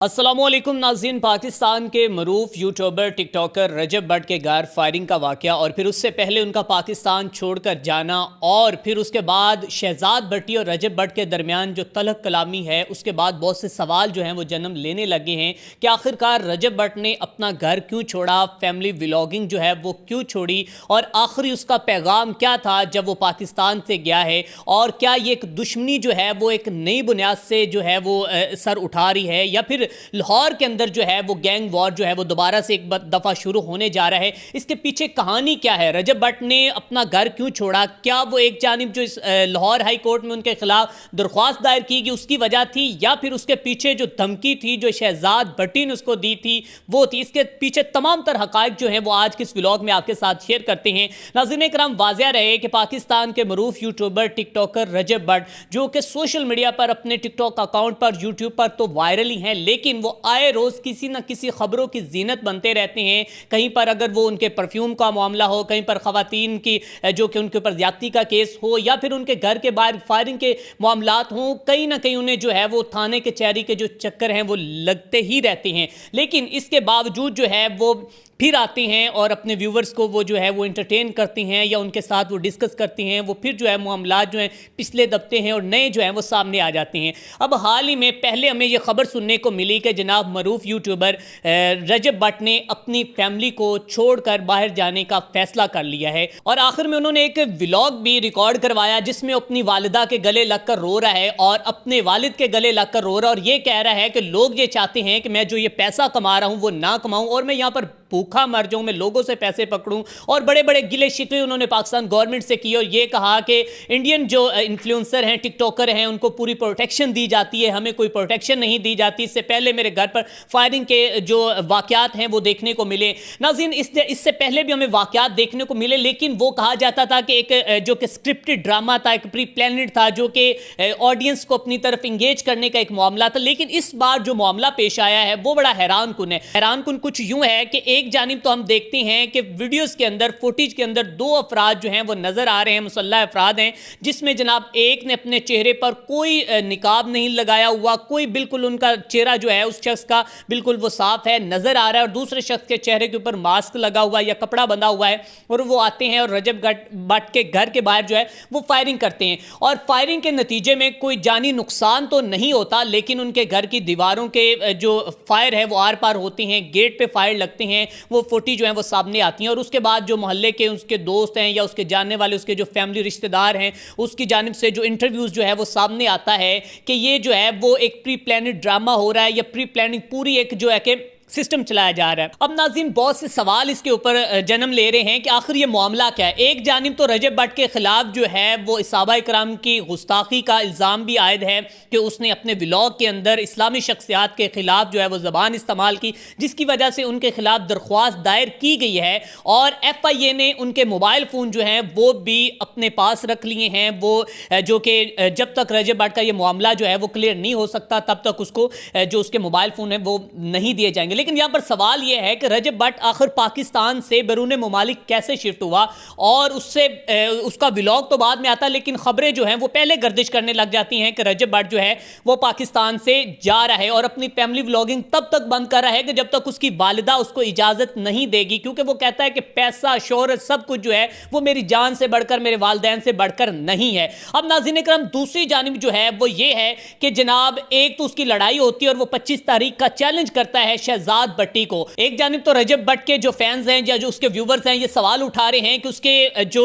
अस्सलामु अलैकुम नाज़रीन। पाकिस्तान के मरूफ यूट्यूबर टिक टॉकर रजब भट्ट के घर फायरिंग का वाक़या और फिर उससे पहले उनका पाकिस्तान छोड़कर जाना और फिर उसके बाद शहजाद भट्टी और रजब भट्ट के दरमियान जो तलख कलामी है, उसके बाद बहुत से सवाल जो हैं वो जन्म लेने लगे हैं कि आखिरकार रजब भट्ट ने अपना घर क्यों छोड़ा, फैमिली व्लॉगिंग जो है वो क्यों छोड़ी और आखिरी उसका पैगाम क्या था जब वो पाकिस्तान से गया है, और क्या ये एक दुश्मनी जो है वो एक नई बुनियाद से जो है वो सर उठा रही है, या फिर लाहौर के अंदर जो है वो गैंग वॉर जो है वो दोबारा से एक दफ़ा शुरू होने जा रहा है। इसके पीछे कहानी क्या है, रजब भट्ट ने अपना घर क्यों छोड़ा, क्या वो एक जानिब जो लाहौर हाई कोर्ट में उनके खिलाफ दरख्वास्त दायर की गई उसकी वजह थी, या फिर उसके पीछे जो धमकी थी जो शहजाद भट्टी ने उसको दी थी वो थी। इसके पीछे तमाम तर हक़ाइक़ जो हैं वो आज के इस व्लॉग में आपके साथ शेयर करते हैं। नाज़रीन इकराम, वाज़िया रहे कि पाकिस्तान के मरूफ यूट्यूबर टिक टॉकर रजब भट्ट जो कि सोशल मीडिया पर अपने टिक टॉक अकाउंट पर, यूट्यूब पर तो वायरल ही हैं, लेकिन वो आए रोज़ किसी न किसी खबरों की जीनत बनते रहते हैं। कहीं पर अगर वो उनके परफ्यूम का मामला हो, कहीं पर ख़वातीन की जो कि उनके ऊपर ज़्यादती का केस हो, या फिर उनके घर के बाहर फायरिंग के मामलात हों, कहीं ना कहीं उन्हें जो है वो थाने के चेहरे के जो चक्कर हैं वो लगते ही रहते हैं। लेकिन इसके बावजूद जो है वो फिर आते हैं और अपने व्यूवर्स को वो जो है वो इंटरटेन करती हैं या उनके साथ वो डिस्कस करती हैं। वो फिर जो है मामलात जो हैं पिछले दबते हैं और नए जो हैं वो सामने आ जाते हैं। अब हाल ही में पहले हमें ये खबर सुनने को मिली कि जनाब मरूफ यूट्यूबर रजब भट्ट ने अपनी फैमिली को छोड़कर बाहर जाने का फैसला कर लिया है, और आखिर में उन्होंने एक व्लॉग भी रिकॉर्ड करवाया जिसमें अपनी वालिदा के गले लगकर रो रहा है और अपने वालिद के गले लगकर रो रहा है, और ये कह रहा है कि लोग ये चाहते हैं कि मैं जो ये पैसा कमा रहा हूँ वो ना कमाऊँ और मैं यहाँ पर भूखा मर जाऊं, मैं लोगों से पैसे पकड़ूं। और बड़े बड़े गिले शिकवे उन्होंने पाकिस्तान गवर्नमेंट से किए और ये कहा कि इंडियन जो इन्फ्लुएंसर हैं, टिकटॉकर हैं, उनको पूरी प्रोटेक्शन दी जाती है, हमें कोई प्रोटेक्शन नहीं दी जाती। इससे पहले मेरे घर पर फायरिंग के जो वाकयात हैं वो देखने को मिले। नाज़रीन, इससे पहले भी हमें वाकयात देखने को मिले, लेकिन वो कहा जाता था कि एक जो कि स्क्रिप्टेड ड्रामा था, एक प्री प्लानड था, जो कि ऑडियंस को अपनी तरफ इंगेज करने का एक मामला था। लेकिन इस बार जो मामला पेश आया है वो बड़ा हैरान कुन है। हैरान कुन कुछ यूं है कि एक जानिब तो हम देखते हैं कि वीडियोस के अंदर, फुटेज के अंदर दो अफराद जो हैं वो नजर आ रहे हैं, मुसल्लह अफराद हैं, जिसमें जनाब एक ने अपने चेहरे पर कोई निकाब नहीं लगाया हुआ, कोई बिल्कुल उनका चेहरा जो है उस शख्स का बिल्कुल वो साफ है, नजर आ रहा है, और दूसरे शख्स के चेहरे के ऊपर मास्क लगा हुआ है या कपड़ा बंधा हुआ है, और वो आते हैं और रजब भट्ट के घर के बाहर जो है वो फायरिंग करते हैं। और फायरिंग के नतीजे में कोई जानी नुकसान तो नहीं होता, लेकिन उनके घर की दीवारों के जो फायर है वो आर पार होती हैं, गेट पे फायर लगते हैं, वो फोटी जो है वो सामने आती हैं। और उसके बाद जो मोहल्ले के उसके दोस्त हैं या उसके जानने वाले, उसके जो फैमिली रिश्तेदार हैं, उसकी जानिब से जो इंटरव्यूज़ जो है वो सामने आता है कि ये जो है वो एक प्री प्लानड ड्रामा हो रहा है, या प्री प्लानिंग पूरी एक जो है कि सिस्टम चलाया जा रहा है। अब नाज़रीन, बहुत से सवाल इसके ऊपर जन्म ले रहे हैं कि आखिर ये मामला क्या है। एक जानिब तो रजब भट्ट के खिलाफ जो है वो सहाबा इकराम की गुस्ताखी का इल्ज़ाम भी आयद है कि उसने अपने व्लॉग के अंदर इस्लामी शख्सियात के खिलाफ जो है वो ज़बान इस्तेमाल की, जिसकी वजह से उनके खिलाफ दरख्वास्त दायर की गई है, और FIA ने उनके मोबाइल फ़ोन जो हैं वो भी अपने पास रख लिए हैं। वो जो कि जब तक रजब भट्ट का ये मामला जो है वो क्लियर नहीं हो सकता तब तक उसको जो उसके मोबाइल फ़ोन है वो नहीं दिए जाएंगे। लेकिन यहां पर सवाल यह है कि रजब भट्ट आखिर पाकिस्तान से बैरून मुमालिक कैसे शिफ्ट हुआ, और उससे उसका व्लॉग तो बाद में आता है, लेकिन खबरें जो हैं वो पहले गर्दिश करने लग जाती हैं कि रजब भट्ट जो है वो पाकिस्तान से जा रहा है और अपनी फैमिली व्लॉगिंग तब तक बंद कर रहा है कि जब तक उसकी वालिदा उसको इजाजत नहीं देगी, क्योंकि वो कहता है कि पैसा, शोहरत, सब कुछ जो है वो मेरी जान से बढ़कर, मेरे वालिदैन से बढ़कर नहीं है। अब नाज़रीन इकराम, दूसरी जानिब जो है वो ये है कि जनाब एक तो उसकी लड़ाई होती है और वो 25 तारीख का चैलेंज करता है शहजाद भट्टी को। एक जानिब तो रजब भट्ट के जो फैंस हैं या जो उसके व्यूवर्स हैं ये सवाल उठा रहे हैं कि उसके जो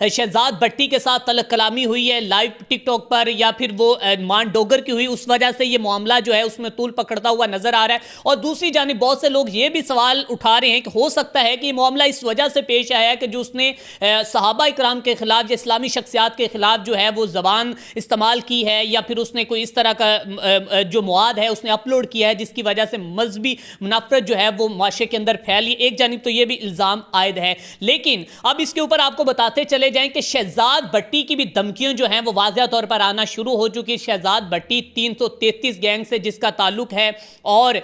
शहजाद भट्टी के साथ तलख कलामी हुई है लाइव टिकटॉक पर, या फिर वो मान डोगर की हुई, उस वजह से ये मामला जो है उसमें तूल पकड़ता हुआ नजर आ रहा है। और दूसरी जानिब बहुत से लोग ये भी सवाल उठा रहे हैं कि हो सकता है कि ये मामला इस वजह से पेश आया है कि जो उसने सहाबा इकराम के खिलाफ या इस्लामी शख्सियात के खिलाफ जो है वो जबान इस्तेमाल की है, या फिर उसने कोई इस तरह का जो मवाद है उसने अपलोड किया है जिसकी वजह से मजहबी نفرت جو ہے وہ معاشرے کے اندر پھیلی. ایک جانب تو یہ بھی الزام عائد ہے, لیکن اب اس کے اوپر آپ کو بتاتے چلے جائیں کہ شہزاد بھٹی کی بھی دھمکیوں جو ہیں وہ واضح طور پر آنا شروع ہو چکی. شہزاد بھٹی 333 گینگ سے جس کا تعلق ہے, اور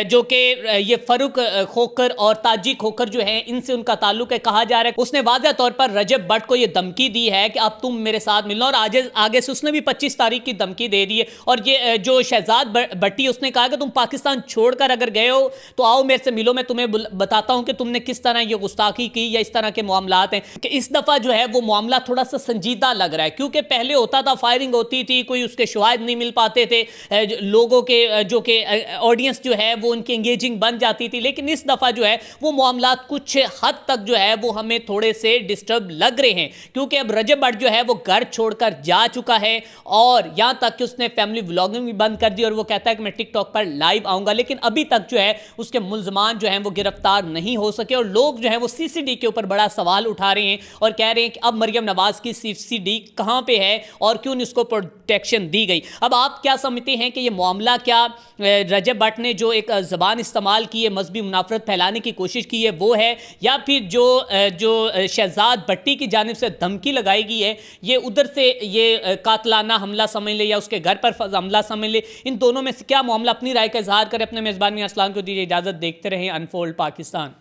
جو کہ یہ فاروق کھوکھر اور تاجی کھوکھر جو ہیں ان سے ان کا تعلق ہے. کہا جا رہا ہے اس نے واضح طور پر رجب بٹ کو یہ دھمکی دی ہے کہ اب تم میرے ساتھ ملنا, اور آگے سے اس نے بھی 25 تاریخ کی دھمکی دے دی ہے. اور یہ جو شہزاد بھٹی اس نے کہا کہ تم پاکستان چھوڑ کر اگر گئے ہو تو آؤ میرے سے ملو, میں تمہیں بتاتا ہوں کہ تم نے کس طرح یہ گستاخی کی یا اس طرح کے معاملات ہیں. کہ اس دفعہ جو ہے وہ معاملہ تھوڑا سا سنجیدہ لگ رہا ہے, کیونکہ پہلے ہوتا تھا فائرنگ ہوتی تھی, کوئی اس کے شواہد نہیں مل پاتے تھے, لوگوں کے جو کہ آڈینس جو ہے وہ ان کی انگیجنگ بن جاتی تھی. لیکن اس دفعہ جو ہے وہ معاملات کچھ حد تک جو ہے وہ ہمیں تھوڑے سے ڈسٹرب لگ رہے ہیں, کیونکہ اب رجب بٹ جو ہے وہ گھر چھوڑ کر جا چکا ہے, اور یہاں تک کہ اس نے فیملی ولاگنگ بھی بند کر دی, اور وہ کہتا ہے کہ میں ٹک ٹاک پر لائیو آؤں گا. لیکن ابھی تک جو ہے اس کے ملزمان جو ہیں وہ گرفتار نہیں ہو سکے, اور لوگ جو ہیں وہ سی سی ڈی کے اوپر بڑا سوال اٹھا رہے ہیں اور کہہ رہے ہیں کہ اب مریم نواز کی سی سی ڈی کہاں پہ ہے اور کیوں اس کو پروٹیکشن دی گئی. اب آپ کیا سمجھتے ہیں کہ یہ معاملہ کیا رجب بٹ نے جو ایک زبان استعمال کی ہے, مذہبی منافرت پھیلانے کی کوشش کی ہے وہ ہے, یا پھر جو شہزاد بھٹی کی جانب سے دھمکی لگائی گئی ہے یہ ادھر سے یہ قاتلانہ حملہ سمجھ لے یا اس کے گھر پر حملہ سمجھ لے؟ ان دونوں میں سے کیا معاملہ؟ اپنی رائے کا اظہار کریں. اپنے میزبان میاں اسلام کو دیجیے اجازت. دیکھتے رہیں انفولڈ پاکستان.